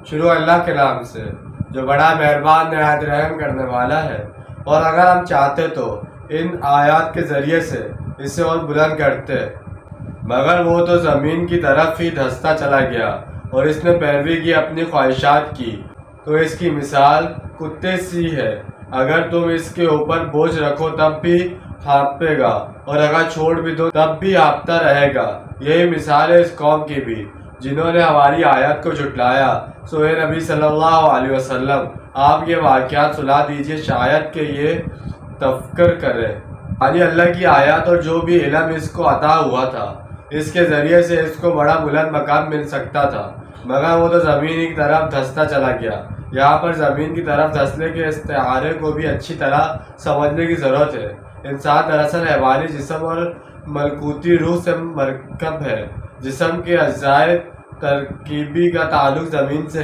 شروع اللہ کے نام سے جو بڑا مہربان نہایت رحم کرنے والا ہے۔ اور اگر ہم چاہتے تو ان آیات کے ذریعے سے اسے اور بلند کرتے، مگر وہ تو زمین کی طرف ہی دھنستا چلا گیا اور اس نے پیروی کی اپنی خواہشات کی، تو اس کی مثال کتے سی ہے۔ اگر تم اس کے اوپر بوجھ رکھو تب بھی ہانپے گا اور اگر چھوڑ بھی دو تب بھی ہانپتا رہے گا۔ یہی مثال ہے اس قوم کی بھی جنہوں نے ہماری آیات کو جھٹلایا۔ سو اے نبی صلی اللہ علیہ وسلم، آپ یہ واقعات سنا دیجئے شاید کہ یہ تفکر کرے۔ یعنی اللہ کی آیات اور جو بھی علم اس کو عطا ہوا تھا، اس کے ذریعے سے اس کو بڑا بلند مقام مل سکتا تھا، مگر وہ تو زمین کی طرف دھنستا چلا گیا۔ یہاں پر زمین کی طرف دھنسنے کے استعارے کو بھی اچھی طرح سمجھنے کی ضرورت ہے۔ انسان دراصل حیوانی جسم اور ملکوتی روح سے مرکب ہے۔ جسم کے اجزائے ترکیبی کا تعلق زمین سے